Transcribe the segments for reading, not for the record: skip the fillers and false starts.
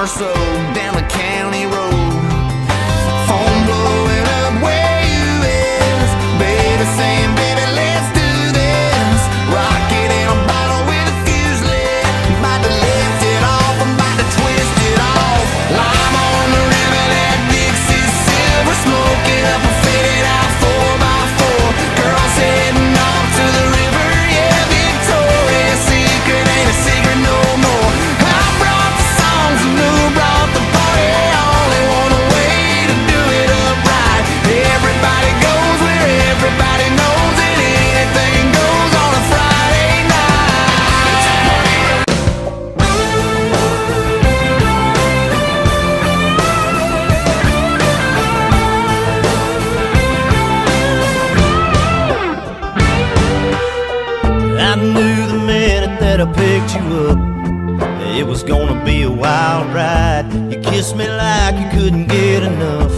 so down the county road. Phone blowing up where you is. Baby saying, baby, let's do this. Rocket in a bottle with a fuse lit. About to lift it off, I'm about to twist it off. Lime on the river, that Dixie silver. Smoking up a faded out 4x4. Girls heading off to the river, yeah, Victoria's Secret ain't a secret no more. I brought the songs and who brought the party. Only one way to do it up right. Everybody goes where everybody knows it. Anything goes on a Friday night. I knew the minute that I picked you up, it was gonna be a wild ride. You kissed me like you couldn't get enough.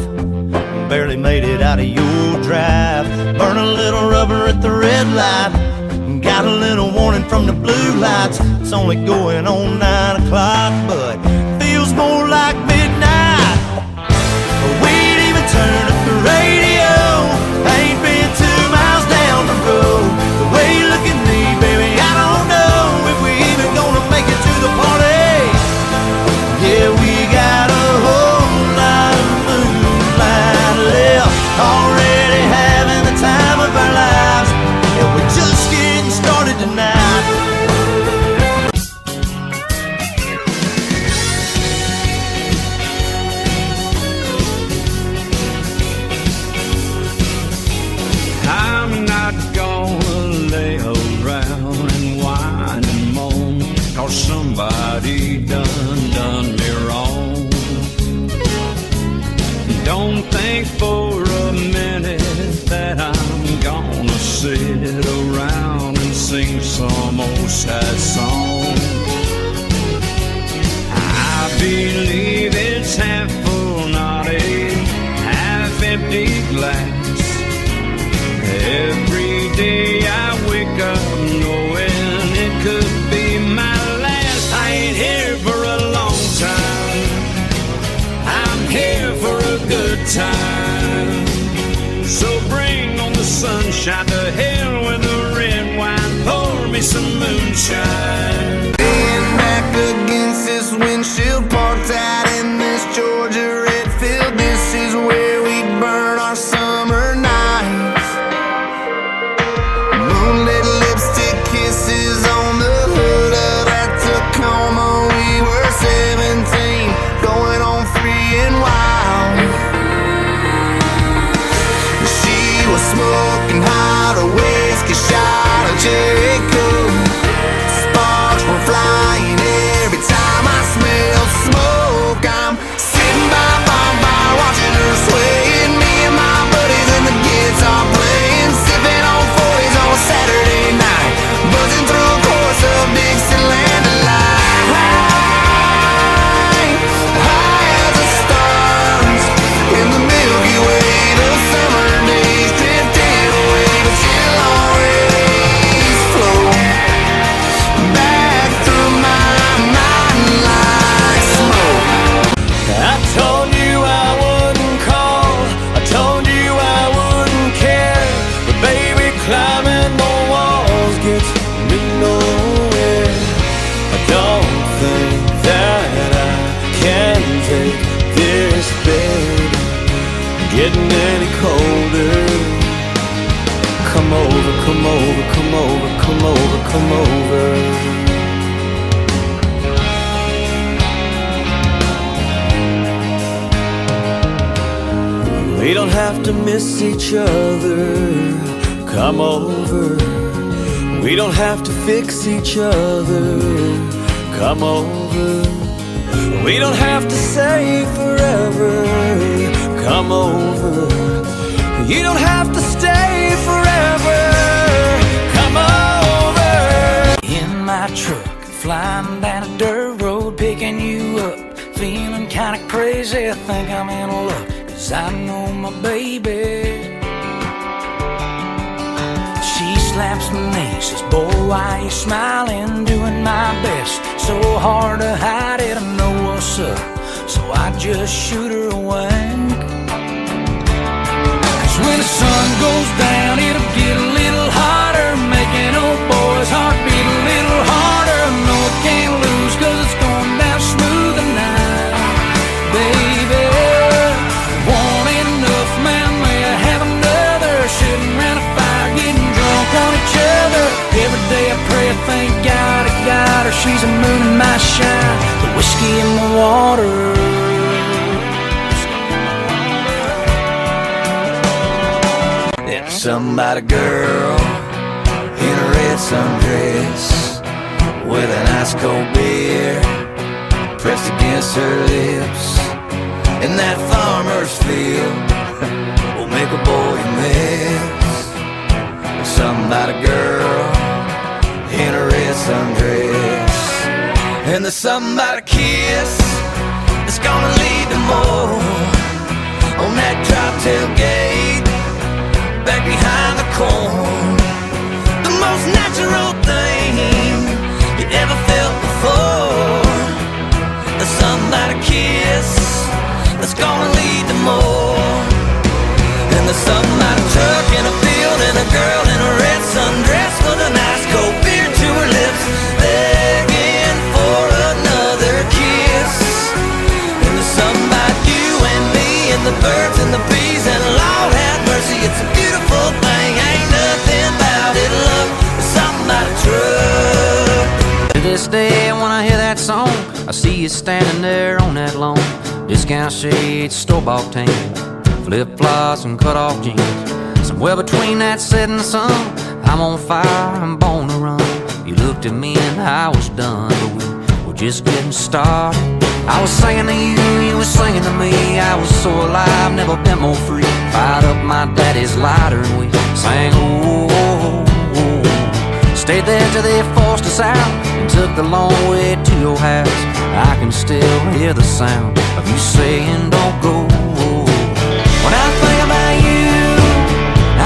Barely made it out of your drive. Burn a little rubber at the red light. Got a little warning from the blue lights. It's only going on 9 o'clock, but feels more like midnight. We'd even turn up the radio. I ain't been 2 miles down the road. The way you look at me, baby, I don't know if we even gonna make it to the party. Yeah, we got a whole lot of moonlight left, already having the time of our lives. And we're just getting started tonight. I'm not gonna lay around and whine and moan, 'cause somebody done me wrong. Don't think for a minute that I'm gonna sit around and sing some old sad song. I believe it's half full, not a half empty glass. Every day I wake up knowing it could be my last. I ain't here for a long time, I'm here for a good time. So bring on the sunshine, to hell with the red wine, pour me some moonshine. Laying back against this windshield, parked out in this Georgia Redfield. This is where we burn our summer nights. Moonlit lipstick kisses on the hood of that Tacoma. We were 17, going on free and wild. She was smoking hot, a whiskey shot of Jericho. Sparks were flying every time I smelled smoke. I'm sitting by a bonfire watching her sway, and me and my buddies and the guitar playing, sipping on 40s on a Saturday night, buzzing through a chorus of Dixieland Delight. High as the stars in the Milky Way, the summer days drifting away, but you'll always flow back through my mind like smoke. I told you I wouldn't call, I told you I wouldn't care, but baby, climbing the walls gets me nowhere. I don't think that I can take this, baby, getting any colder. Come over, come over, come over, come over, come over. We don't have to miss each other. Come over. We don't have to fix each other. Come over. We don't have to say forever. Come over. You don't have to stay forever. Come over. In my truck, flying down a dirt road, picking you up, feeling kinda crazy. I think I'm in love, 'cause I know my baby. She slaps my knee, says, boy, why you smiling? Doing my best, so hard to hide it. I know what's up, so I just shoot her a wink. 'Cause when the sun goes down, it'll get a little hotter, making old boy's heart beat a little harder. No, it can't lose, 'cause it's going down smooth tonight, baby. Want enough, man, may I have another? Sitting around a fire, getting drunk on each other. Every day I pray, I thank God I got her. She's a moon in my shine, the whiskey in the water. Something about a girl in a red sundress with an ice cold beer pressed against her lips. In that farmer's field will make a boy miss. Something about a girl in a red sundress, and there's something about a kiss that's gonna lead to more on that drop tailgate back behind the corn. The most natural thing you ever felt before. There's something about a kiss that's gonna lead to more. And there's something about a truck in a field and a girl in a red sundress with a nice cold beer to her lips, begging for another kiss. And there's something about you and me and the birds and the bees, and Lord have mercy, it's a beautiful thing. Ain't nothing about it, love. There's something about a truck. To this day, when I hear that song, I see you standing there on that lawn. Discount shades, store-bought tan, flip-flops and cut-off jeans. Somewhere between that setting sun, I'm on fire, I'm born to run. You looked at me and I was done, but we were just getting started. I was singing to you, you were singing to me. I was so alive, never been more free. Fired up my daddy's lighter and we sang, oh, oh, oh. Stayed there till they forced us out and took the long way to your house. I can still hear the sound of you saying, don't go. When I think about you,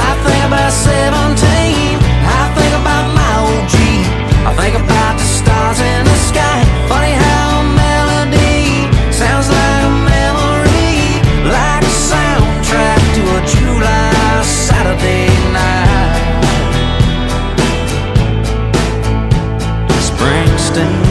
I think about 17. I think about my old Jeep. I think about the stars in the sky. Funny how a melody sounds like a memory, like a soundtrack to a July Saturday night. Springsteen.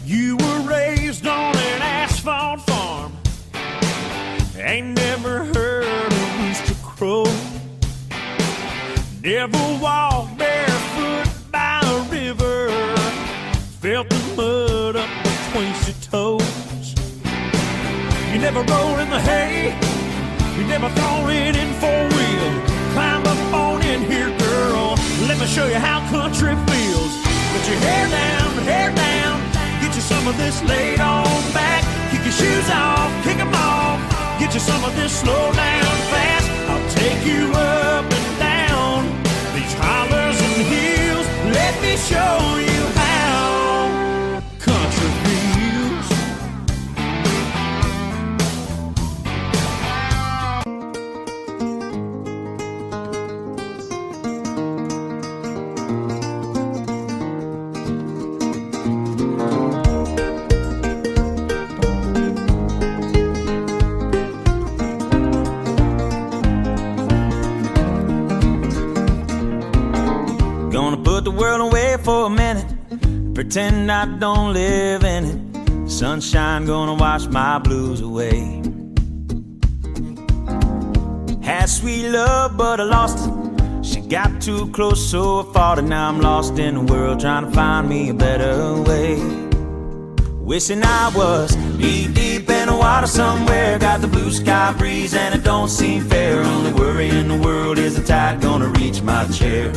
You were raised on an asphalt farm, ain't never heard a rooster crow. Never walked barefoot by a river, felt the mud up between your toes. You never rolled in the hay, you never thrown it in four-wheel. Climb up on in here, girl, let me show you how country feels. Put your hair down, get you some of this laid on back. Kick your shoes off, kick them off, get you some of this slow down fast. I'll take you up and down these hollers and hills. Let me show you how country feels. Gonna put the world away for a minute, pretend I don't live in it. Sunshine gonna wash my blues away. Had sweet love but I lost it. She got too close so I fought it. Now I'm lost in the world trying to find me a better way. Wishing I was deep in the water somewhere. Got the blue sky breeze and it don't seem fair. Only worry in the world is the tide gonna reach my chair.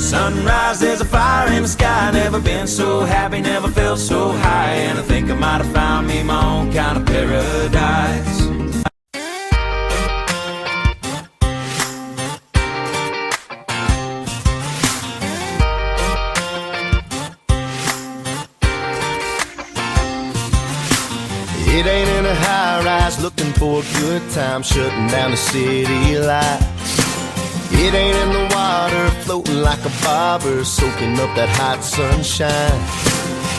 Sunrise, there's a fire in the sky. Never been so happy, never felt so high. And I think I might have found me my own kind of paradise. It ain't in a high rise looking for a good time, shutting down the city light. It ain't in the water floating like a bobber, soaking up that hot sunshine.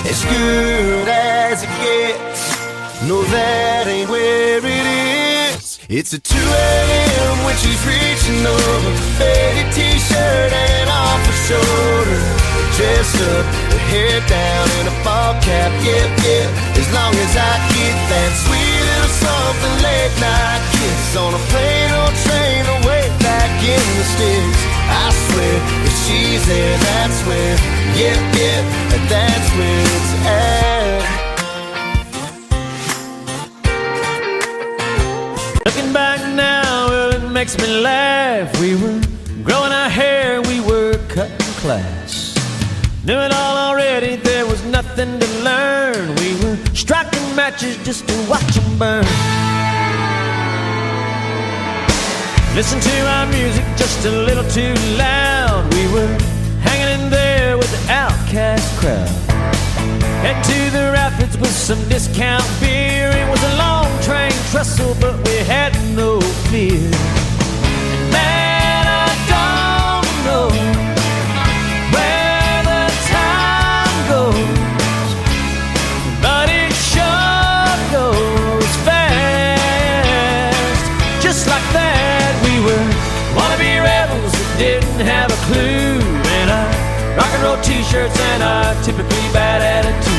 As good as it gets, no, that ain't where it is. It's at 2 a.m. when she's reaching over, faded t-shirt and off her shoulder, dressed up, her hair down in a ball cap, yep, yep. As long as I get that sweet little something late night kiss on a plane or train away back in the sticks, I swear if she's there, that's where, yep, yep, that's where it's at. Looking back now, well, it makes me laugh. We were growing our hair, we were cutting class. Knew it all already, there was nothing to learn. We were striking matches just to watch them burn. Listen to our music just a little too loud. We were hanging in there with the outcast crowd. Head to the rapids with some discount beer. It was a long train trestle, but we had no fear. And man, I don't know where the time goes, but it sure goes fast. Just like that, we were wannabe rebels that didn't have a clue. And our rock and roll t-shirts and our typically bad attitude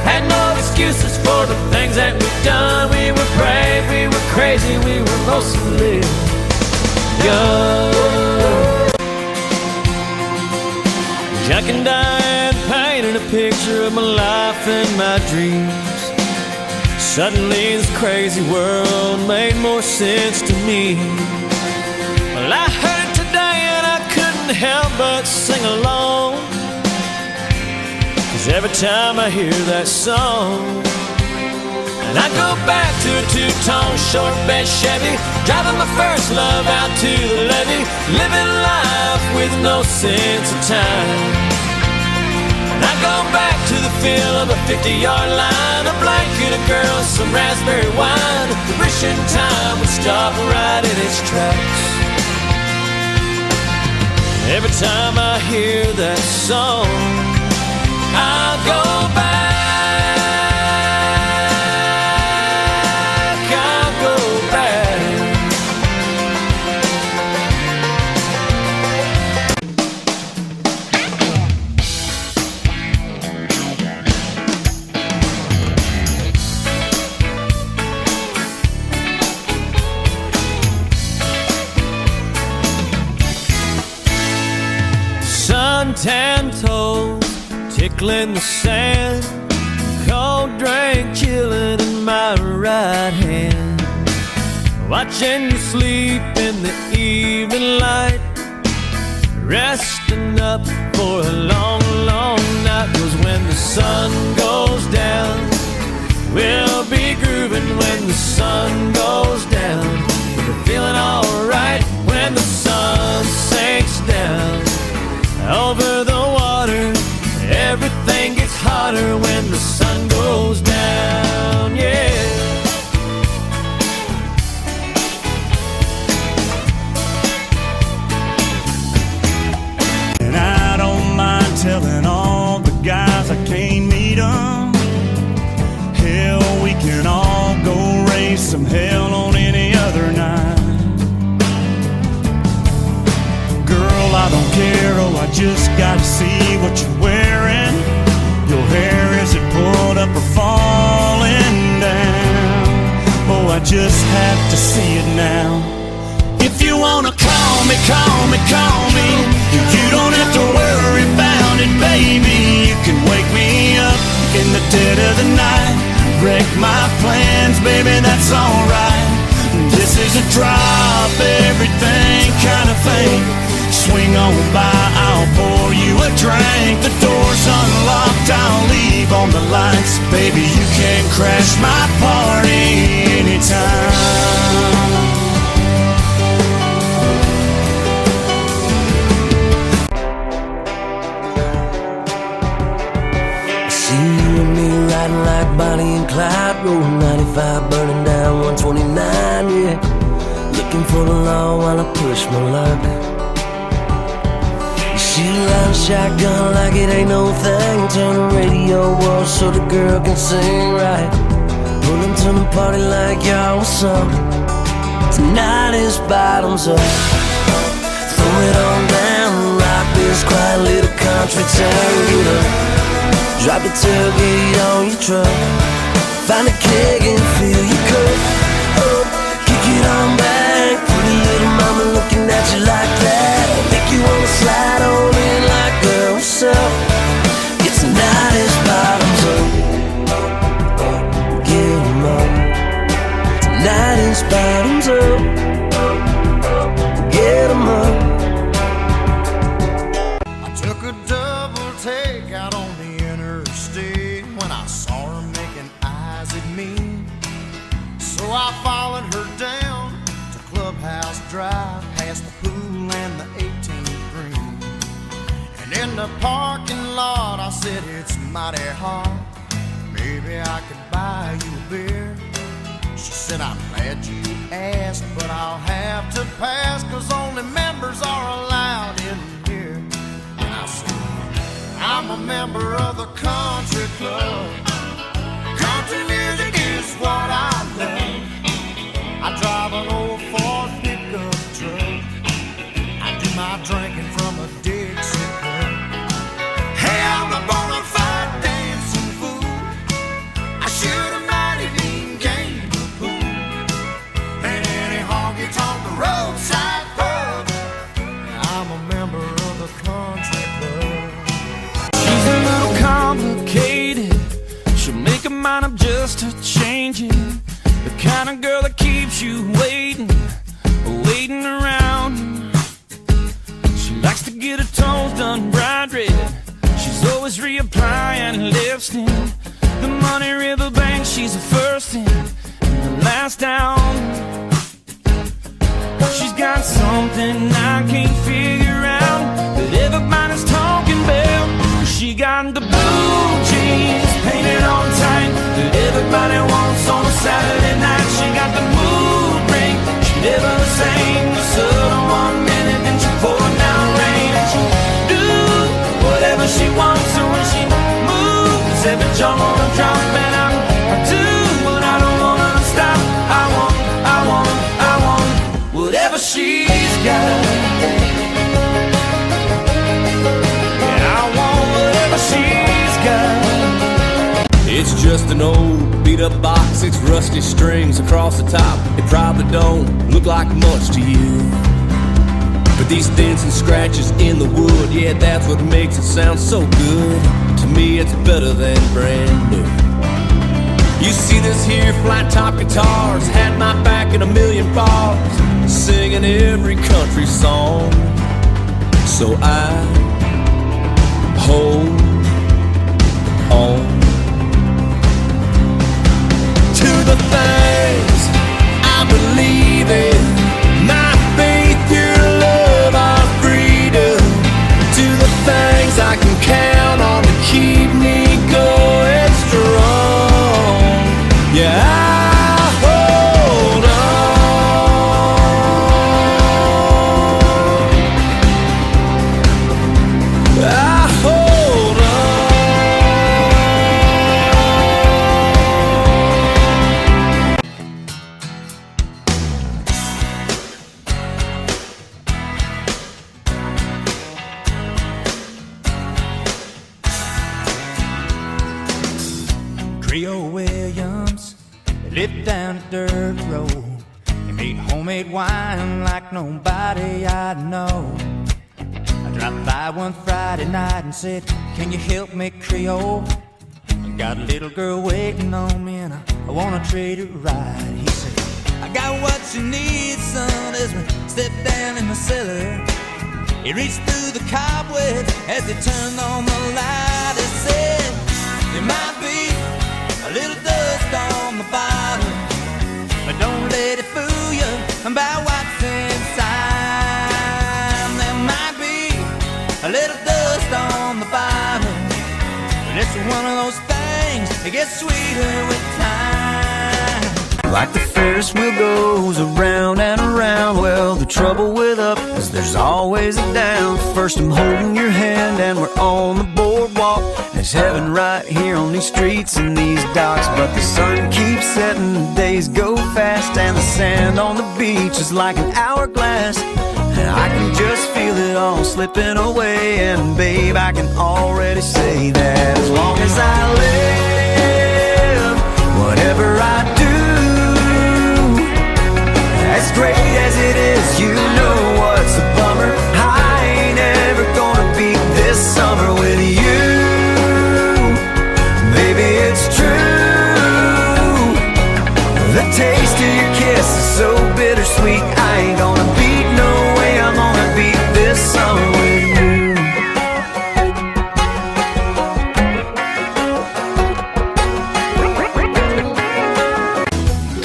had no excuses for the things that we've done. We were brave, we were crazy, we were mostly young. Jack and Diane painted a picture of my life and my dreams. Suddenly this crazy world made more sense to me. Well, I heard it today and I couldn't help but sing along. Every time I hear that song, and I go back to a two-tone short bed Chevy, driving my first love out to the levee, living life with no sense of time. And I go back to the feel of a 50-yard line, a blanket, a girl, some raspberry wine, wishing time would stop right in its tracks. Every time I hear that song, I'll go back, I'll go back. Suntan toes tickling the sand, cold drink chilling in my right hand, watching you sleep in the evening light, resting up for a long, long night. 'Cause when the sun goes down, we'll be grooving when the sun goes down. We're feeling alright when the sun sinks down over the water. Everything gets hotter when the sun goes down, yeah. And I don't mind telling all the guys I can't meet them. Hell, we can all go raise some hell on any other night. Girl, I don't care, oh, I just gotta see what you're wearing. Your hair, is it pulled up or falling down? Oh, I just have to see it now. If you wanna call me, call me, call me. You don't have to worry about it, baby. You can wake me up in the dead of the night, wreck my plans, baby, that's alright. This is a drop everything kind of thing. Swing on by, I'll pour you a drink. The door's unlocked, I'll leave on the lights. Baby, you can crash my party anytime. See you and me riding like Bonnie and St. Cloud Road 95, burning down 129, yeah. Looking for the law while I push my luck. You shoot out a shotgun like it ain't no thing. Turn the radio off so the girl can sing right. Pull into the party like, y'all, what's up? Tonight is bottoms up. Throw it on down, rock this quiet little country town. Get up, drop the tailgate on your truck. Find a keg and fill your cup up. Kick it on back, pretty little mama looking at you like that. Think you wanna slide on in like, girl, what's up? It's tonight is bottoms up. Get 'em up. Tonight is bottoms up. Get 'em up. I took a double take out on the interstate when I saw her making eyes at me. So I followed her down to Clubhouse Drive, past the pool and the 18th green. And in the parking lot I said, it's mighty hard, maybe I could buy you a beer. She said, I'm glad you asked, but I'll have to pass, 'cause only members are allowed in here. And I said, I'm a member of the country club. Country music is what I love. I drive an old Ford pickup truck. I do my drinking from a Dixie cup. Hey, I'm a bona fide dancing fool. I shoot a mighty mean game of pool. And any honky-tonk roadside pub. I'm a member of the country club. She's a little complicated. She'll make a mind up just to change it. The kind of girl that keeps you waiting around. She likes to get her toes done bright red. She's always reapplying lipstick. The Money River Bank, she's the first in and the last down. She's got something I can't figure out that everybody's talking about. She got the blue jeans painted on tight that everybody wants on a Saturday night. She got the mood ring, she never the same. The sun on 1 minute, then she pouring down rain. And she do whatever she wants, and when she moves, every jaw on a drop. And I do what I don't want her to stop. I want whatever she's got. It's just an old beat-up box, 6 rusty strings across the top. It probably don't look like much to you, but these dents and scratches in the wood, yeah, that's what makes it sound so good. To me, it's better than brand new. You see this here flat-top guitars had my back in a million bars, singing every country song. So I hold on to the things I believe in, my faith, your love, our freedom. To the things I can count on to keep me going strong. Yeah, I hold on. I hold on. Creole Williams lived down a dirt road. He made homemade wine like nobody I know. I dropped by one Friday night and said, can you help me, Creole? I got a little girl waiting on me and I wanna trade her ride. He said, I got what you need, son, as we step down in the cellar. He reached through the cobwebs as he turned on the light. He said, there might be a little dust on the bottom, but don't let it fool you about what's inside. There might be a little dust on the bottom, but it's one of those things that gets sweeter with time. Like the Ferris wheel goes around and around. Well, the trouble with up is there's always a down. First I'm holding your hand and we're on the boardwalk. There's heaven right here on these streets and these docks. But the sun keeps setting, the days go fast, and the sand on the beach is like an hourglass. And I can just feel it all slipping away. And babe, I can already say that as long as I live, whatever I do, as great as it is, you know what's a bummer? I ain't ever gonna beat this summer with you. Baby, it's true. The taste of your kiss is so bittersweet. I ain't gonna beat, no way I'm gonna beat this summer with you.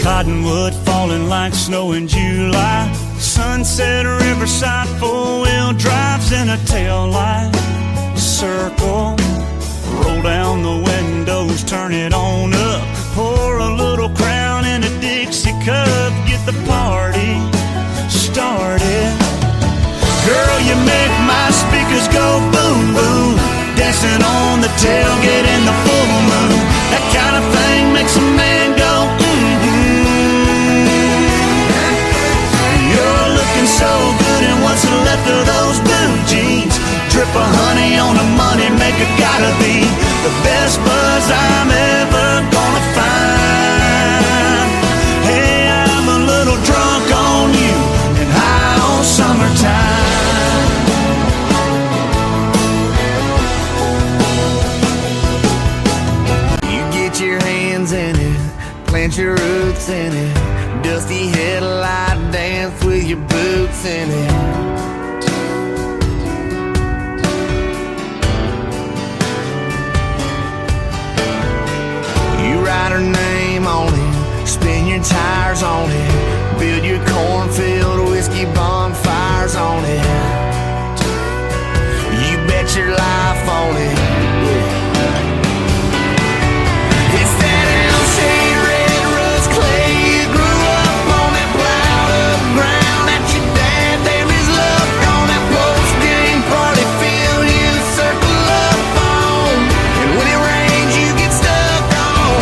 Cottonwood falling like snow in July. Sunset Riverside, four-wheel drives in a tail light. Circle, roll down the windows, turn it on up. Pour a little Crown in a Dixie cup, get the party started. Girl, you make my speakers go boom, boom. Dancing on the tailgate in the full moon. That kind of thing makes a man go so good, and what's left of those blue jeans? Drip of honey on a money maker, gotta be the best buzz I'm ever gonna find. Hey, I'm a little drunk on you and high on summertime. You get your hands in it, plant your roots in it. Dusty headlight dance with your boots in it. You write her name on it, spin your tires on it, build your cornfield whiskey bonfires on it. You bet your life on it. It's that L-shaped red rust clay. You grew up on that plowed up ground that your dad gave his love on. That post-game party field you circle up on. And when it rains you get stuck on.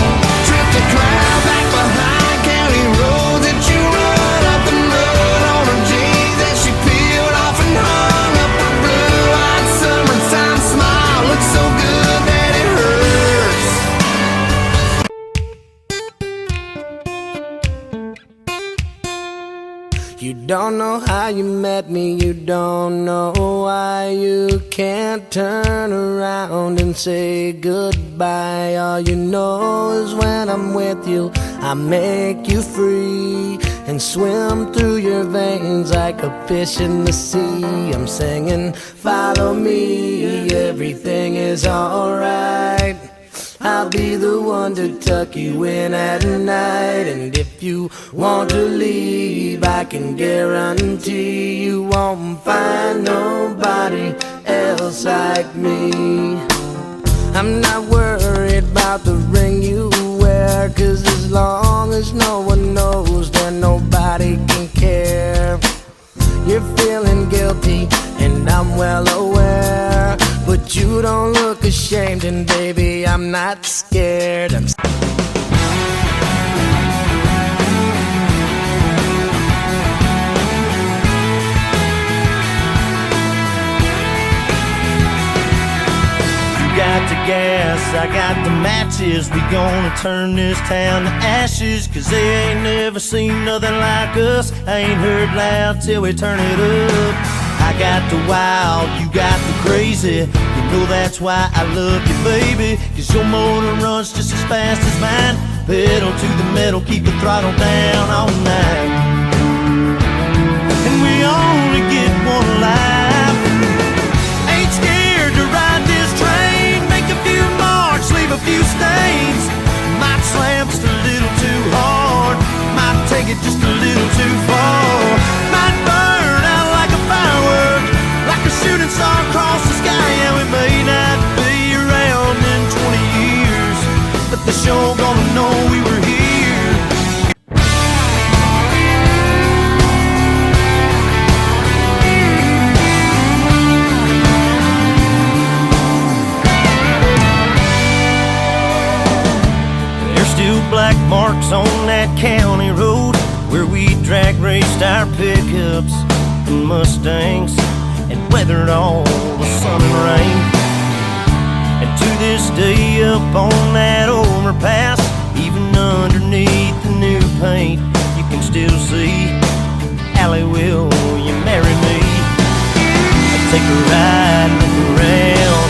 Trip the crowd back behind county roads that you run up the mud on her jeans that she peeled off and hung up her blue-eyed summertime smile. Looks so good that it hurts. You don't know how you met me, you don't know why you can't turn around and say goodbye. All you know is when I'm with you, I make you free and swim through your veins like a fish in the sea. I'm singing, follow me, everything is alright. I'll be the one to tuck you in at night. And if you want to leave, I can guarantee you won't find nobody else like me. I'm not worried about the ring you wear, 'cause as long as no one knows, then nobody can care. You're feeling guilty, and I'm well aware, but you don't look ashamed, and baby, I'm not scared. Got the gas, I got the matches. We gonna turn this town to ashes, 'cause they ain't never seen nothing like us. I ain't heard loud till we turn it up. I got the wild, you got the crazy. You know that's why I love you, baby, 'cause your motor runs just as fast as mine. Pedal to the metal, keep the throttle down all night. And we only get one life. Ain't scared to ride this train, make a few marks, leave a few stains. Might slam just a little too hard, might take it just a little too far. Might burn out like a firework, like a shooting star across the sky. And we may not be around in 20 years, but the show gonna know we were here. on that county road where we drag raced our pickups and Mustangs and weathered all the sun and rain. And to this day up on that overpass, even underneath the new paint, you can still see Allie, will you marry me? I'll take a ride, look around,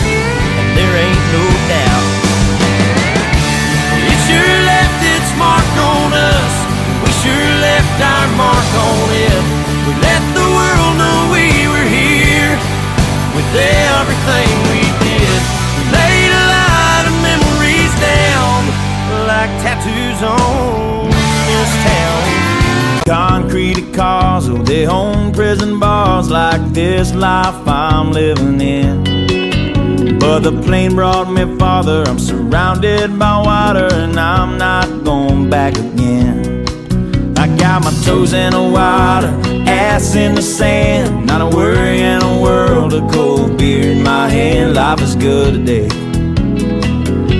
and there ain't no doubt it sure left its mark on us. We sure left our mark on it. We let the world know we were here with everything we did. We laid a lot of memories down like tattoos on this town. Concrete cars, oh, they own prison bars like this life I'm living in. But the plane brought me farther. I'm surrounded by water and I'm not going back again. I got my toes in the water, ass in the sand, not a worry in a world, a cold beer in my hand. Life is good today.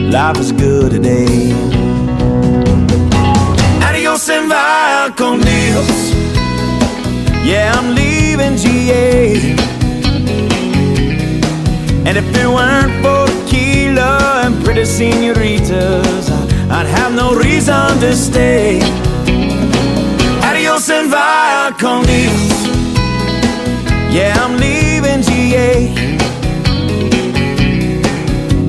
Life is good today. Adios and via con Dios. Yeah, I'm leaving GA. And if it weren't for tequila and pretty senoritas, I'd have no reason to stay. Adios and via con Dios. Yeah, I'm leaving GA.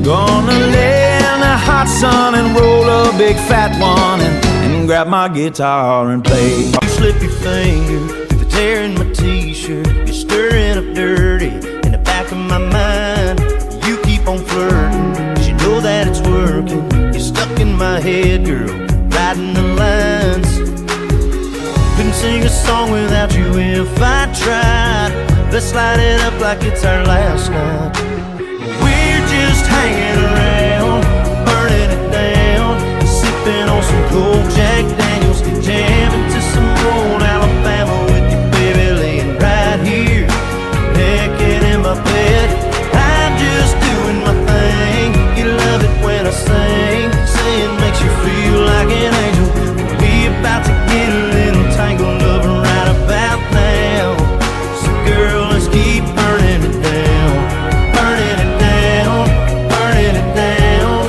Gonna lay in the hot sun and roll a big fat one and grab my guitar and play. You slip your finger through the tear in my t-shirt. You're stirring up dirty in the back of my mind. You keep on flirting, 'cause you know that it's working. You're stuck in my head, girl, writing the lines. Couldn't sing a song without you if I tried. Let's light it up like it's our last night. We're just hanging around, burning it down, sipping on some cold Jack Daniels, jamming to some old Alabama with you, baby, laying right here, naked in my bed. I'm just doing my thing. You love it when I sing. Saying makes you feel like an angel. We about to get a little tangled up right about now. So girl, let's keep burning it down, burning it down, burning it down.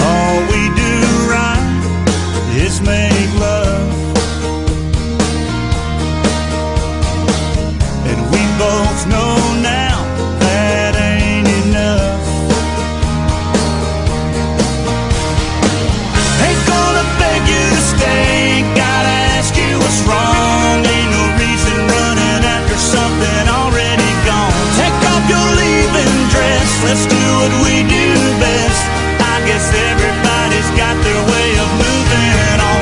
All we do right is make love, and we both know now that ain't enough. Ain't gonna beg you to stay, gotta ask you what's wrong. Ain't no reason running after something already gone. Take off your leaving dress, let's do what we do best. I guess everybody's got their way of moving on.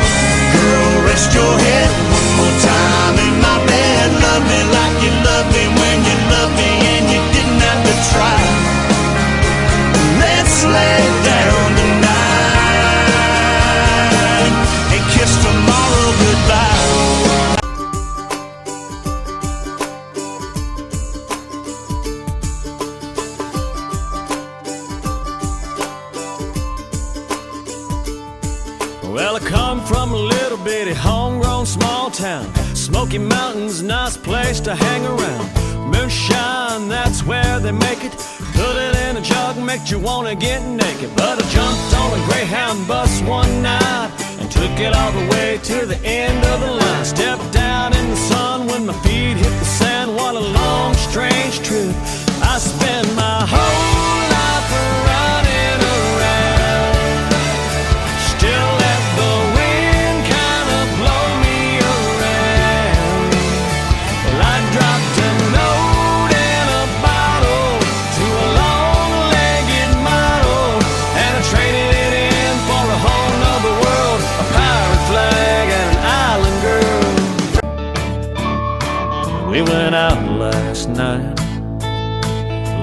Girl, rest your head one more time in my bed. Love me like you loved me when you loved me and you didn't have to try. Let's lay down tonight and kiss tomorrow goodbye. Well, I come from a little bitty homegrown small town. Smoky Mountains, nice place to hang around. Moonshine, that's where they make it. Put it in a jug, make you wanna get naked. But I jumped on a Greyhound bus one night and took it all the way to the end of the line. Stepped down in the sun when my feet hit the sand. What a long, strange trip. I spent my whole life running around. Still let the wind kind of blow me around. Well, I dropped a note in a bottle to a long-legged model, and I traded it in for a whole nother world, a pirate flag and an island girl. We went out last night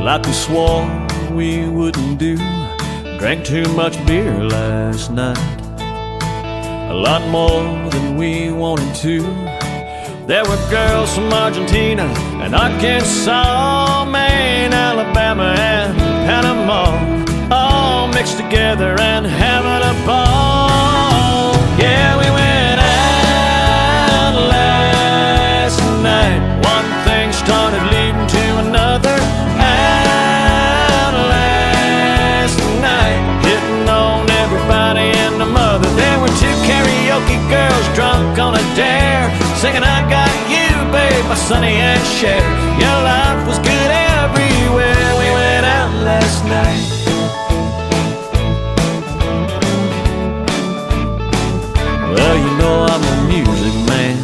like we swore we wouldn't do. Drank too much beer last night, a lot more than we wanted to. There were girls from Argentina and Arkansas, Maine, Alabama, and Panama, all mixed together and having a ball. Yeah, we went out last night. One thing started leading to another. Out last night, hitting on everybody and the mother. There were two karaoke girls drunk on a dare, singing I Got You, babe, by Sonny and Cher. Your life was good everywhere. We went out last night. Well, you know I'm a music man.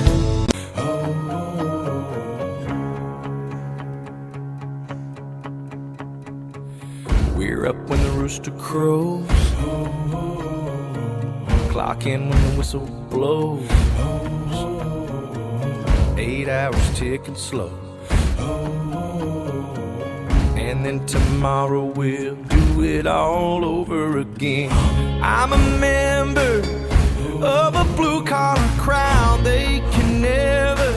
We're up when the rooster crows, clock in when the whistle blows. 8 hours ticking slow, and then tomorrow we'll do it all over again. I'm a member of a blue-collar crowd. They can never,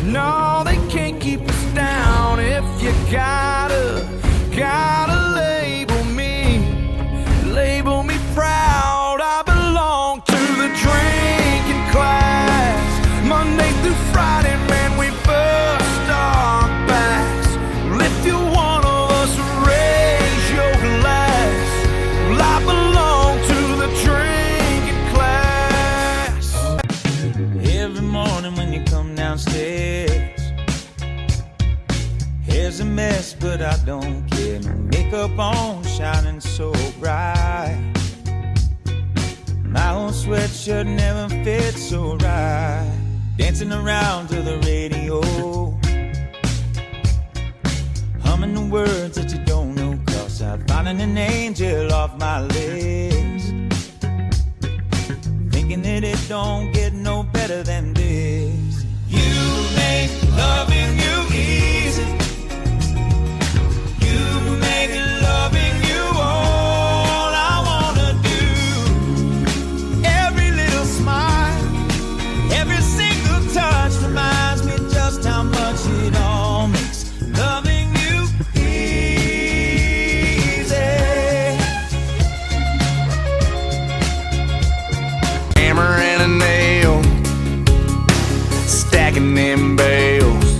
no, they can't keep us down. If you gotta label me proud. I belong to the drinking class. Monday through Friday, man, we bust our backs. Well, if you're one of us, raise your glass. Well, I belong to the drinking class. Every morning when you come downstairs, here's a mess, but I don't care. No makeup on, shining so bright. My old sweatshirt never fit so right. Dancing around to the radio, humming the words that you don't know, 'cause I'm finding an angel off my list. Thinking that it don't get no better than this. You make loving you easy. You make loving you all I wanna do. Every little smile, every single touch reminds me just how much it all makes loving you easy. Hammer and a nail, stacking them bales.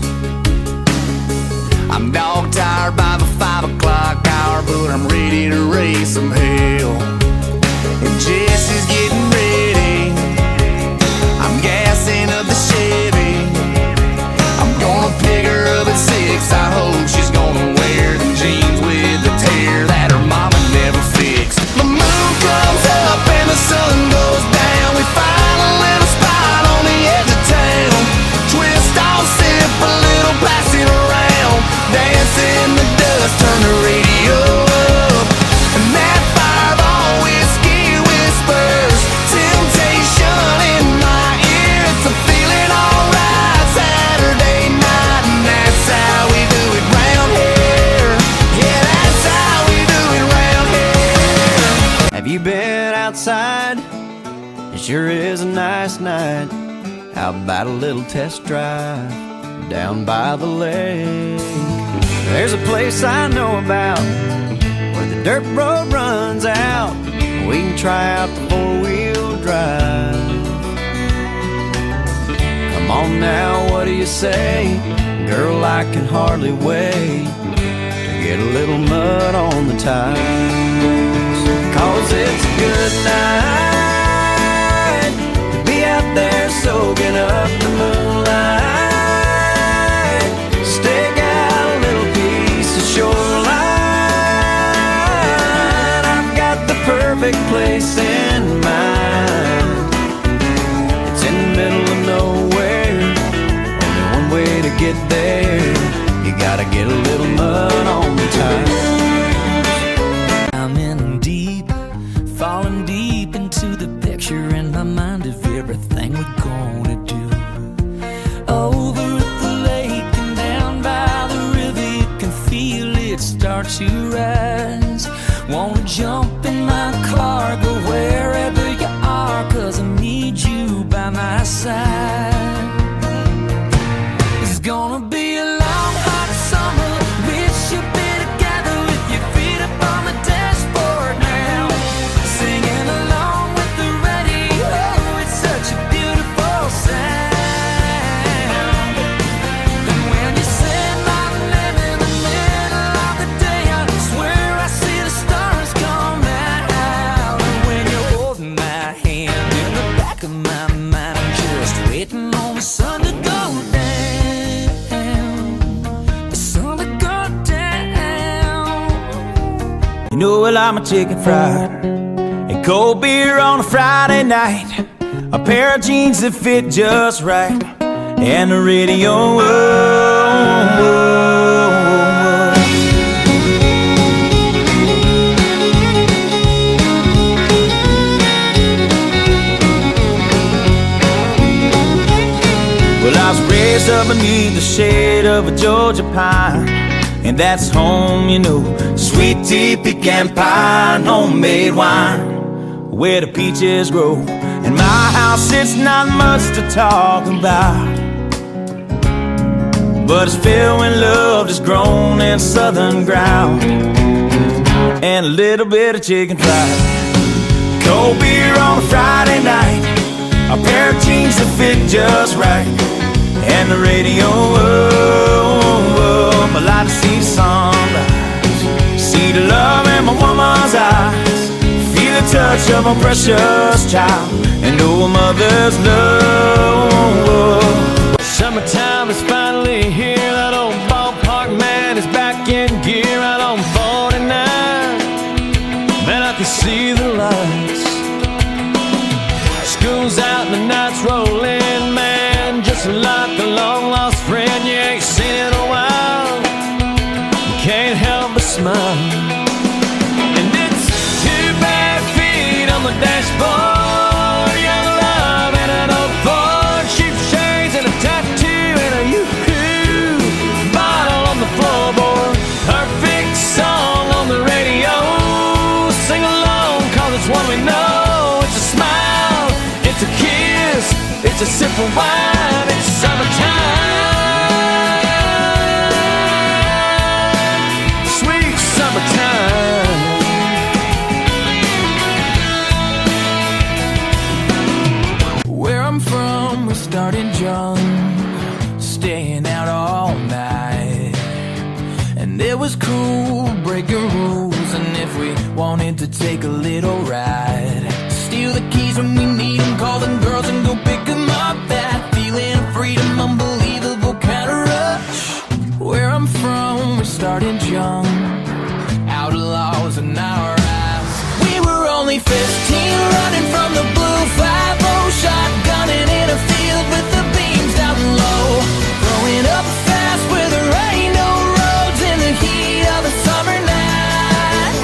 I'm dog tired by the 5 o'clock hour, but I'm ready to raise some hell. And Jesse's getting ready, I'm gassing up the Chevy. I'm gonna pick her up at 6, I hope she's gonna wear the jeans with the tear that her mama never fixed. The moon comes up and the sun goes down. We find a little spot on the edge of town. Twist off, sip a little, pass it around. Dance in the dust, turn the radio up. And that Fireball whiskey whispers temptation in my ear. It's a feeling alright Saturday night, and that's how we do it round here. Yeah, that's how we do it round here. Have you been outside? It sure is a nice night. How about a little test drive down by the lake? There's a place I know about where the dirt road runs out. We can try out the 4-wheel drive. Come on now, what do you say? Girl, I can hardly wait to get a little mud on the tires. 'Cause it's a good night to be out there soaking up the moonlight. Stake out a little piece of shoreline. I've got the perfect place in mind. It's in the middle of nowhere, only one way to get there. You gotta get a little mud on the tires. I'm in deep, falling deep into the picture in my mind of everything we're gonna do. Over at the lake and down by the river, you can feel it start to rise. Wanna jump in my car, go wherever you are, 'cause I need you by my side. gonna be a long hot summer. Wish you'd be together with your feet up on the dashboard now, singing along with the radio. It's such a beautiful sound. And when you say my name in the middle of the day, I swear I see the stars come out. And when you're holding my hand in the back of my mind, I'm just waiting on the sun to go down. The sun to go down. You know I like my chicken fried and cold beer on a Friday night, a pair of jeans that fit just right, and the radio. Well, I was raised up beneath the shade of a Georgia pine, and that's home, you know. Sweet tea, pecan pie, and homemade wine, where the peaches grow. In my house, it's not much to talk about, but it's filled with love that's grown in southern ground, and a little bit of chicken fried, cold beer on a Friday night, a pair of jeans that fit just right, and the radio. I like to see the sunrise, see the love in my woman's eyes, feel the touch of a precious child, and know a mother's love. Summertime is finally here. That old ballpark man is back in gear out on 49. Man, I can see the lights. School's out and the night's rolling, man, just like a long lost friend you ain't seen in a while. You can't help but smile. And it's 2 bare feet on the dashboard, young love and an old Ford, cheap shades and a tattoo and a yoo-hoo bottle on the floorboard. Perfect song on the radio. Sing along, cause it's one we know. It's a smile, it's a kiss, it's a sip of wine. It's summertime, sweet summertime. Where I'm from, we started young, staying out all night, and it was cool breaking rules. And if we wanted to take a little ride, steal the keys when we need them, call them girls and go pick them up. That feeling of freedom, unbelievable kind of rush. Where I'm from, we started young, outlaws in our eyes. We were only 15, running from the blue 5-0, shotgunning in a field with the beams down low. Growing up fast where there ain't no roads in the heat of a summer night.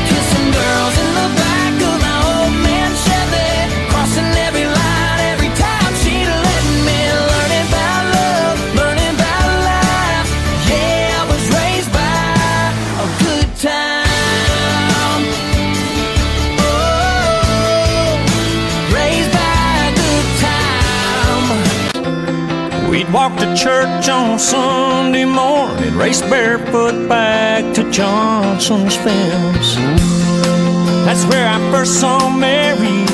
Kissing girls in the back of my old man Chevy, crossing every line every time she'd let me. Learning about love, learning about life. Yeah, I was raised by a good time. Oh, raised by a good time. We'd walk to church on Sunday morning, race barefoot back to Johnson's Fence. That's where I first saw Mary,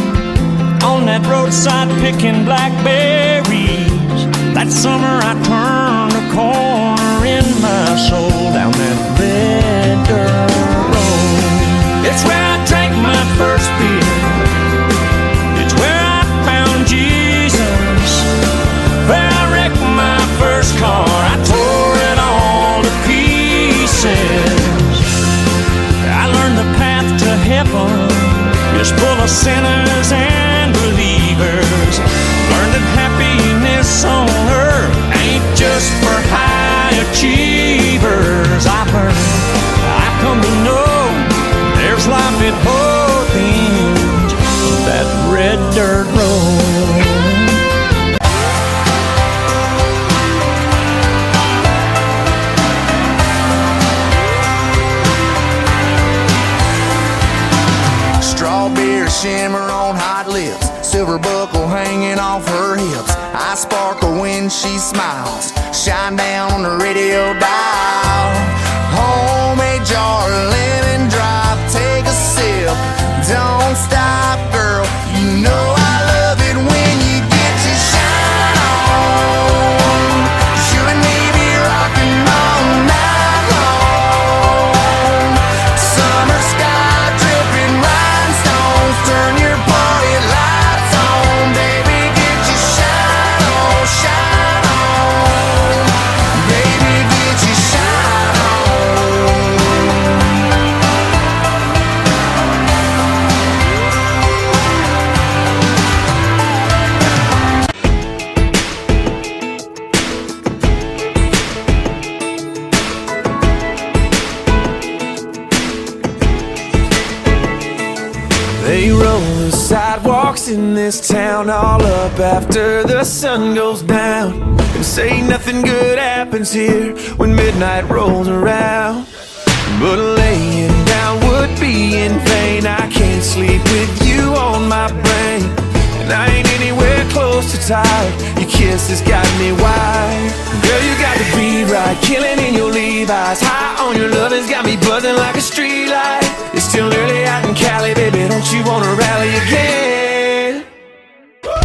on that roadside picking blackberries. That summer I turned a corner in my soul down that red dirt road. It's where I drank my first beer, it's where I found Jesus, where I wrecked my first car, I tore it all to pieces. I learned the path to heaven is full of sinners and believers. Learned that happiness on earth ain't just for high achievers. I've come to know there's life at both ends of that red dirt road. Strawberry shimmer on hot lips, silver buckle hanging off her hips. I eyes sparkle when she smiles. Shine down on the radio dial. Homemade jar of lemon drop. Take a sip, don't stop, girl. You know I love it when you get your shine on. You and me be rocking all night long. Summer sky dripping rhinestones. Turn your party lights on, baby. Get your shine on, shine on. Baby, get your shine on. They roll the sidewalks in this town all up after the sun goes down, and say nothing good happens here when midnight rolls around. But laying down would be in vain. I can't sleep with you on my brain, and I ain't anywhere close to tired. Your kiss has got me wired. Girl, you got the beat right, killing in your Levi's. High on your love has got me buzzing like a street light. It's still early out in Cali, baby, don't you wanna rally again?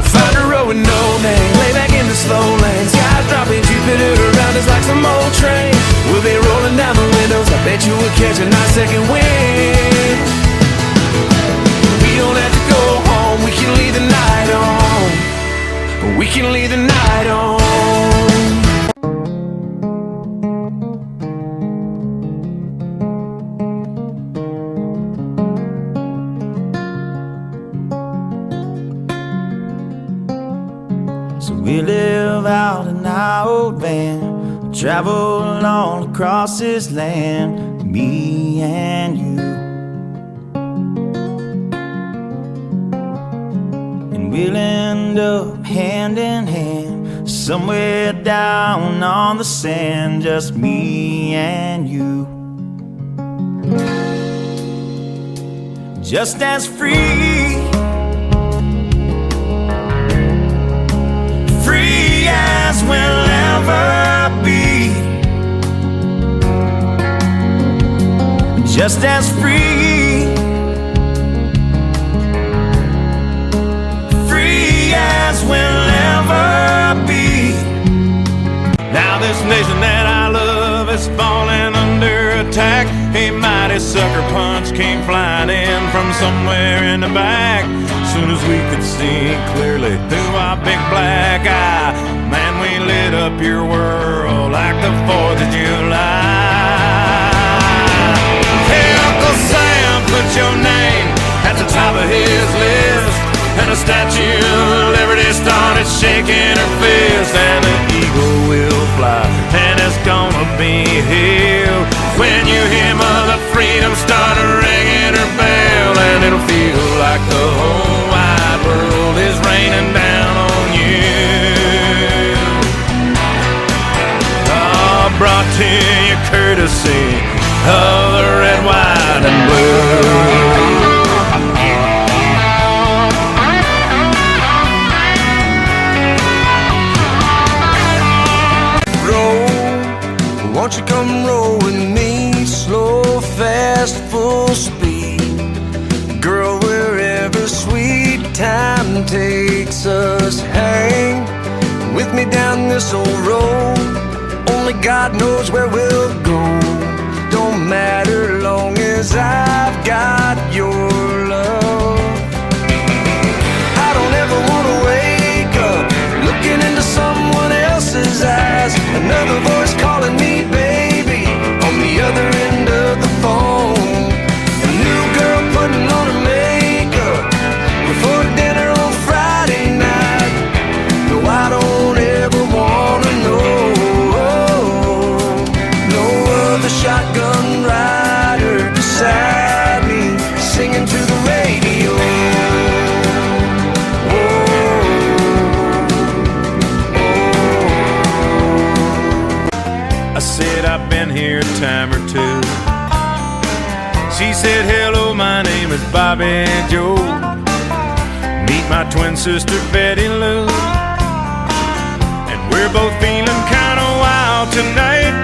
Find a road with no name, lay back in the slow lane. Skies dropping, Jupiter around us like some old train. We'll be rolling down the windows, I bet you we'll catch a nice second wind. We don't have to go home, we can leave the night on. We can leave the night on. So we live out in our old van, travel all across this land, me and you. And we'll end up hand in hand, somewhere down on the sand, just me and you. Just as free, free as we'll ever be. Just as free, free as we'll ever be. Now this nation that I love is falling under attack. A mighty sucker punch came flying in from somewhere in the back. Soon as we could see clearly through our big black eye, man, we lit up your world like the 4th of July. Hey, Uncle Sam, put your name at the top of his list, and a Statue of Liberty started shaking her fist, and the eagle will fly, and it's gonna be here when you hear Mother Freedom start ringing her bell, and it'll feel like the whole wide world is raining down on you. Oh, brought to you courtesy of the red, white, and blue. Won't you come roll with me, slow, fast, full speed? Girl, wherever sweet time takes us, hang with me down this old road. Only God knows where we'll go. Don't matter long as I've got your love. I don't ever want to wake up looking into someone else's eyes. Another voice calling me baby on the other end of the phone. A new girl putting on her makeup before dinner on Friday night. No, I don't ever wanna know. No other shotgun rider beside me singing to the radio. I said I've been here a time or two. She said, hello, my name is Bobby Joe. Meet my twin sister Betty Lou. We're both feeling kinda wild tonight.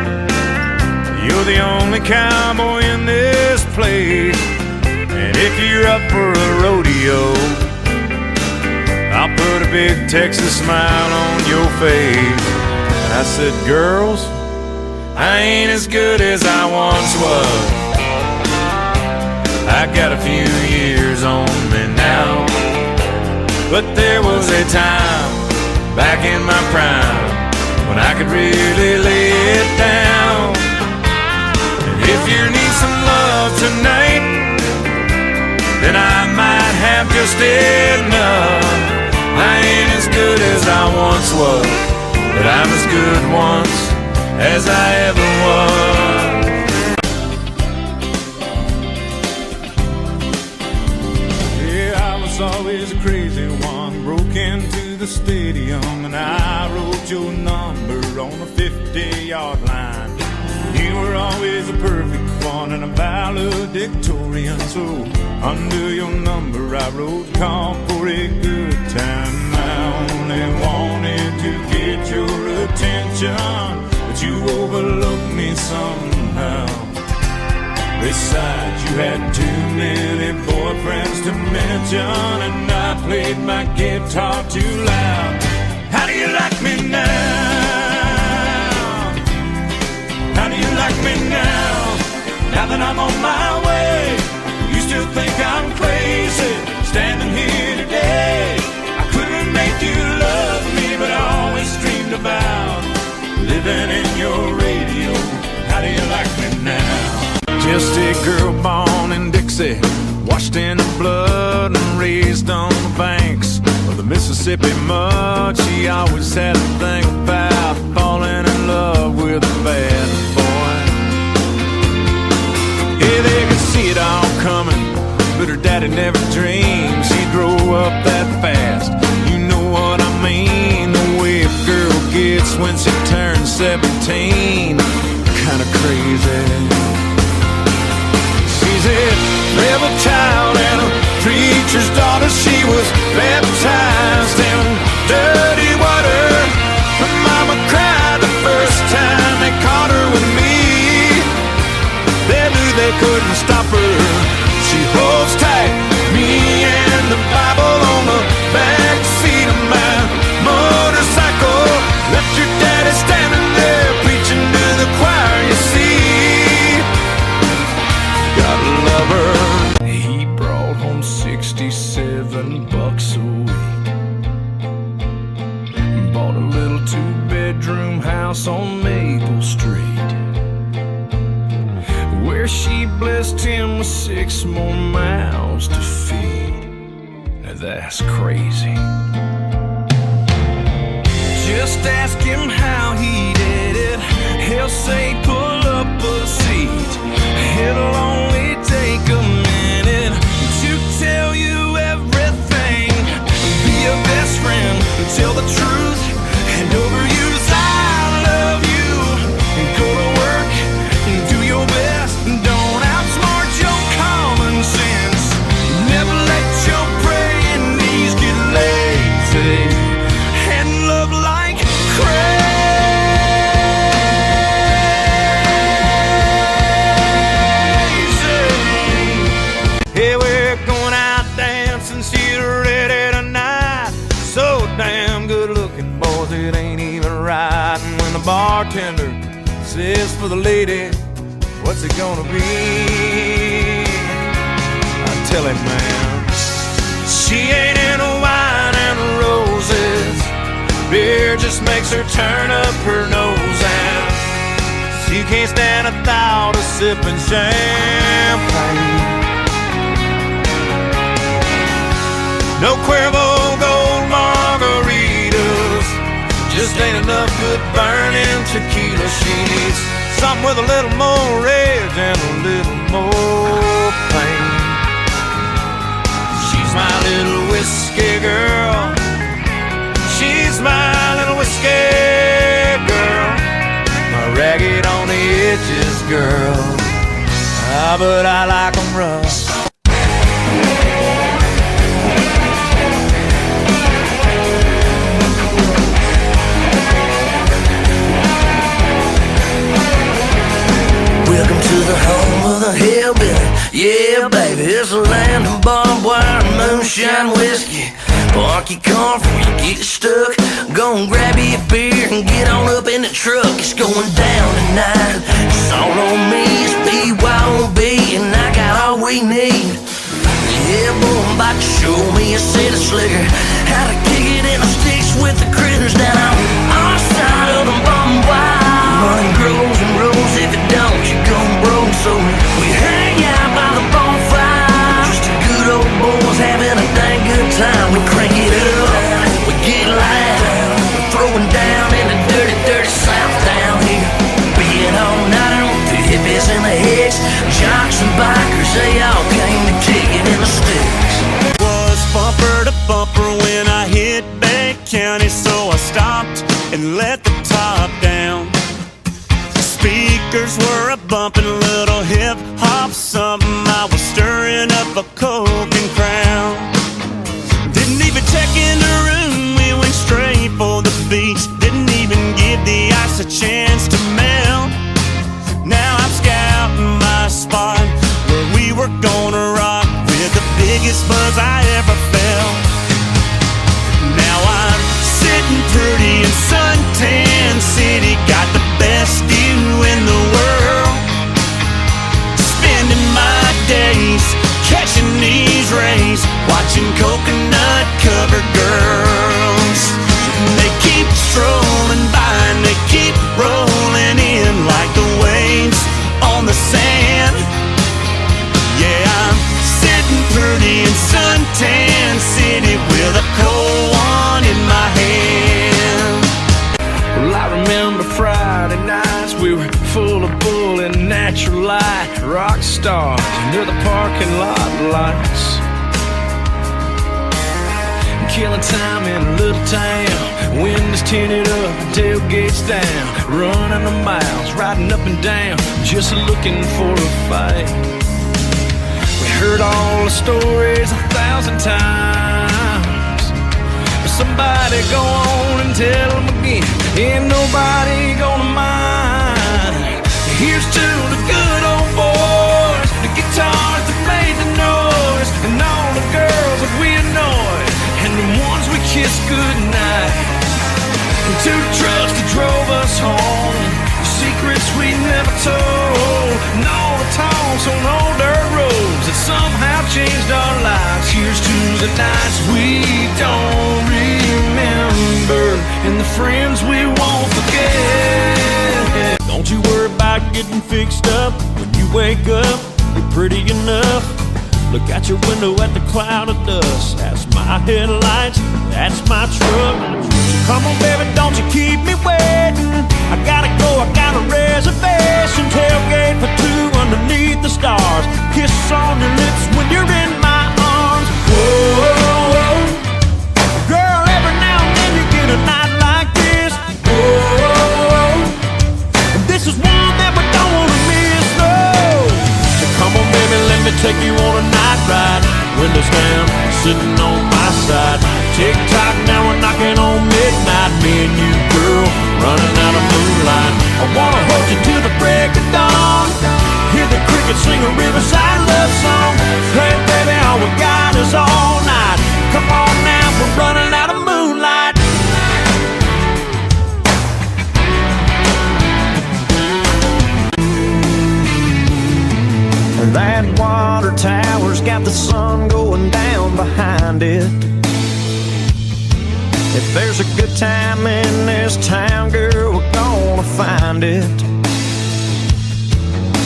You're the only cowboy in this place. And if you're up for a rodeo, I'll put a big Texas smile on your face. And I said, girls, I ain't as good as I once was. I got a few years on me now, but there was a time back in my prime when I could really lay it down. And if you need some love tonight, then I might have just enough. I ain't as good as I once was, but I'm as good once as I ever was. Yeah, I was always a crazy one. Broke into the stadium and I wrote your number on a 50-yard line. You were always a perfect one and a valedictorian. So under your number I wrote, call for a good time. I only wanted to get your attention, but you overlooked me somehow. Besides, you had too many boyfriends to mention, and I played my guitar too loud. How do you like me now? How do you like me now? Now that I'm on my way, you still think I'm crazy, standing here today. I couldn't make you love me, but I always dreamed about living in your radio. How do you like me now? Just a girl born in Dixie, washed in the blood and raised on the banks of the Mississippi mud. She always had a thing about falling in love with a bad boy. Yeah, they could see it all coming, but her daddy never dreamed she'd grow up that fast. You know what I mean, the way a girl gets when she turns 17. Kinda crazy. She's a rebel child and a preacher's daughter. She was baptized in dirty water. Her mama cried the first time they caught her with me. They knew they couldn't stop her. She holds tight, me and the Bible on the back seat of my motorcycle. Left your daddy standing there preaching to the choir, you see. Gotta love her. He brought home $67 a week. Bought a little 2-bedroom house on Maple Street, where she blessed him with 6 more mouths to feed. Now that's crazy. Just ask him how he did it. He'll say pull up a seat. It'll only take a minute to tell you everything. Be your best friend, tell the truth, and overuse I love you. Go to work, do your best, don't outsmart your common sense. Never let your praying knees get lazy, and love like crazy. Hey, we're going out dancing, she's ready tonight. So damn good looking, boys, it ain't even right. And when the bartender says for the lady, what's it gonna be? I tell him, man, she ain't into wine and roses. Beer just makes her turn up her nose, and she can't stand the thought of sipping champagne. No Cuervo Gold margaritas, just ain't enough good burning tequila. She needs something with a little more rage and a little more pain. She's my little whiskey girl. She's my little whiskey girl. My ragged on the edges girl. Ah, but I like 'em rough. Yeah, baby, it's a land of barbed wire and moonshine whiskey. Park your car before you get stuck. Go and grab you a beer and get on up in the truck. It's going down tonight. It's all on me. It's BYOB and I got all we need. Yeah, boy, I'm about to show me a set of slicker. How to kick it in the sticks with the critters down on our side of the barbed wire. Money grows and rolls. If it don't, you gon' broke. So we hang out by the bonfire. Just a good old boys having a dang good time. We crank it up, we get loud. We're throwing down in the dirty, dirty South down here. Being all nighter with the hippies and the hicks, jocks and bikers, they all came to kick it in the sticks. Was bumper to bumper when I hit Bay County, so I stopped and let the top down. Speakers were a bumping, little hip hop, something. I was stirring up a Coke and Crown. Didn't even check in the room, we went straight for the beach. Didn't even give the ice a chance to melt. Now I'm scouting my spot where we were gonna rock with the biggest buzz I ever felt. Now I'm sitting pretty in suntan city, got the best view in the world. Spending my days catching these rays, watching coconut covered girls. They keep strolling by and they keep rolling in like the waves on the sand. Yeah, I'm sitting pretty in suntan city with a cold one in my hand. Well, I remember Friday nights, we were full of bull and natural light. Rock stars near the parking lot lights. Killing time in a little town. Windows tinted up and tailgates down. Running the miles, riding up and down, just looking for a fight. We heard all the stories 1,000 times, but somebody go on and tell them again. Ain't nobody gonna mind. Here's to the good old boys, the guitars that made the noise, and all the girls that we annoyed, and the ones we kissed goodnight. And to the trucks that drove us home, the secrets we never told, and all the talks on old dirt roads that somehow changed our lives. Here's to the nights we don't remember, and the friends we won't forget. Don't you worry about getting fixed up. When you wake up, you're pretty enough. Look out your window at the cloud of dust. That's my headlights, that's my truck. So come on baby, don't you keep me waiting. I gotta go, I got a reservation. Tailgate for two underneath the stars. Kiss on your lips when you're in my arms. Whoa, girl, every now and then you get a night like this. Whoa, this is one that we don't wanna miss, no. So come on baby, let me take you on a night ride. Windows down, sitting on my side. Tick-tock, now we're knocking on midnight. Me and you, girl, running out of moonlight. I wanna hold you till the break of dawn. Hear the crickets sing a riverside love song. Hey baby, all we got is all night. Come on now, we're running out of moonlight. That water tower's got the sun going down behind it. If there's a good time in this town, girl, we're gonna find it.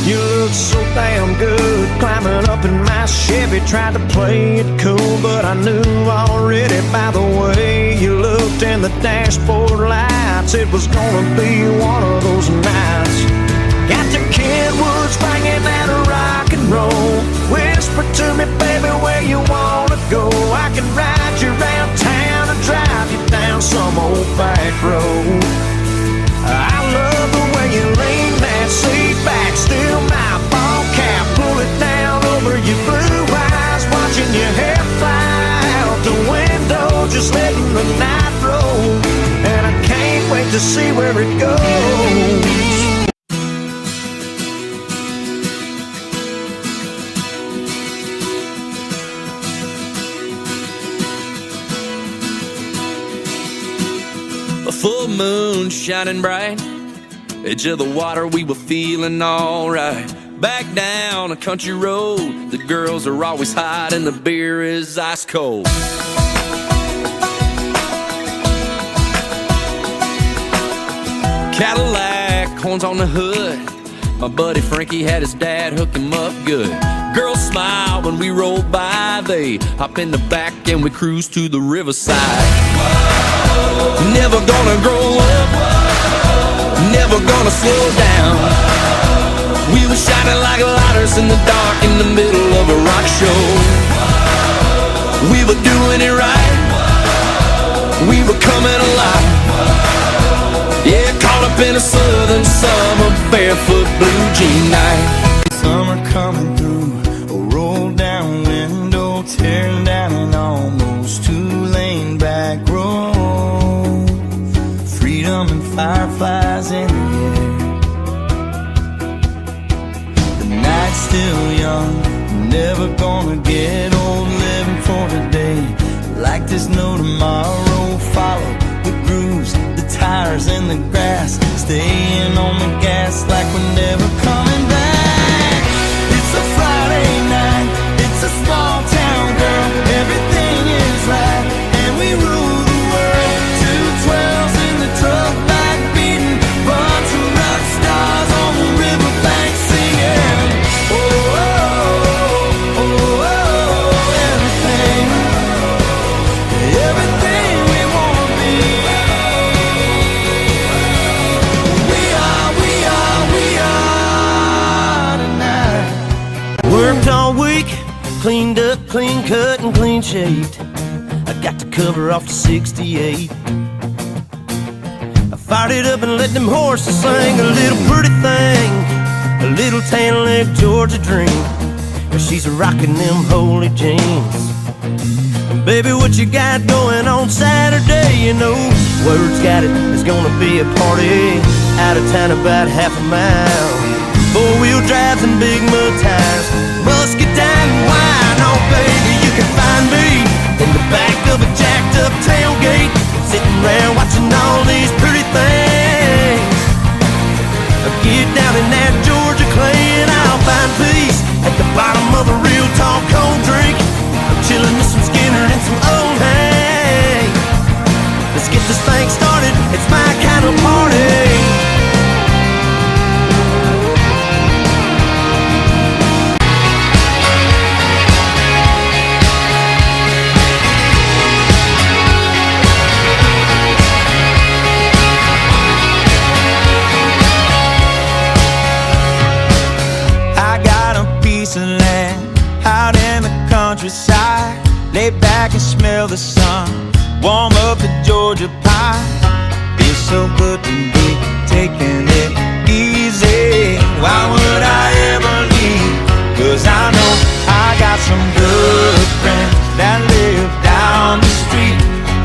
You look so damn good climbing up in my Chevy. Tried to play it cool, but I knew already by the way you looked in the dashboard lights, it was gonna be one of those nights. Got the Kenwoods bringing that rock and roll. Whisper to me, baby, where you wanna go. I can ride you around town and drive you down some old back road. I love the way you lean that seat back, still my ball cap, pull it down over your blue eyes, watching your hair fly out the window, just letting the night roll. And I can't wait to see where it goes. sun shining bright, edge of the water, we were feeling alright. Back down a country road, the girls are always hot and the beer is ice cold. Cadillac, horns on the hood, my buddy Frankie had his dad hook him up good. Girls smile when we roll by, they hop in the back and we cruise to the riverside. Never gonna grow up, never gonna slow down. We were shining like lighters in the dark in the middle of a rock show. We were doing it right, we were coming alive. Yeah, caught up in a southern summer, barefoot blue jean night. Summer coming through, a roll down window, tearing down an almost two-lane back road. Freedom and fireflies in the air. The night's still young, never gonna get old, living for today. Like there's no tomorrow, follow the grooves, the tires in the grass, staying on the gas like we're never coming back. It's a Friday night, it's a small town, girl, everything is right, and we rule the world. 212s in the truck, back beating, bunch of rock stars on the riverbank singing. Oh, oh, oh, oh, everything we wanna be. We are tonight. Worked all week, cleaned up, clean cut, and clean shaved. I got the cover off the 68. I fired it up and let them horses sing a little pretty thing, a little tan leg Georgia dream. She's rocking them holy jeans. Baby, what you got going on Saturday? You know, word's got it, there's gonna be a party out of town about half a mile. Four-wheel drives and big mud tires, musket down and wine. Oh baby, you can find me in the back of a jacked up tailgate, sitting around watching all these pretty things. Get down in that Georgia clay and I'll find peace at the bottom of a real tall cold drink. I'm chilling with some Skinner and some old hay. Let's get this thing started, it's my kind of party. Countryside, lay back and smell the sun, warm up the Georgia pie. Feels so good to be taking it easy. Why would I ever leave? 'Cause I know I got some good friends that live down the street.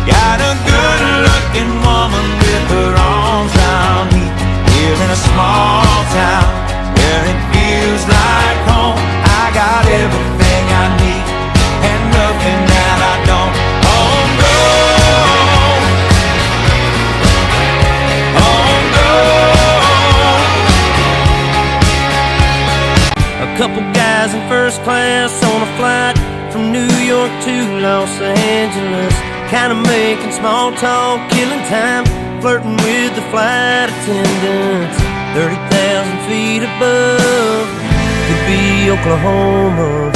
Got a good looking woman with her arms round me. Here in a small town where it feels like home. I got everything I need and nothing that I don't. On go, on go. A couple guys in first class on a flight from New York to Los Angeles, kinda making small talk, killing time, flirting with the flight attendants. 30,000 feet above, could be Oklahoma.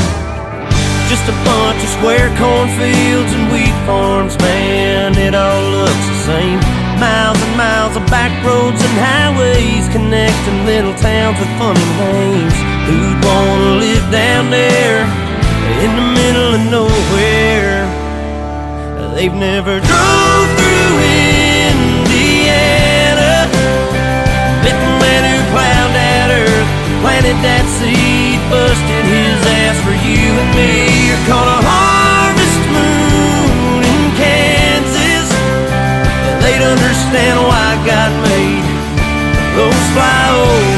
Just a bunch of square cornfields and wheat farms, man, it all looks the same. Miles and miles of back roads and highways connecting little towns with funny names. Who'd wanna live down there in the middle of nowhere? They've never drove through Indiana, met the man who plowed that earth, planted that seed, busted his ass for you and me. You're called a harvest moon in Kansas. They'd understand why God made those fly over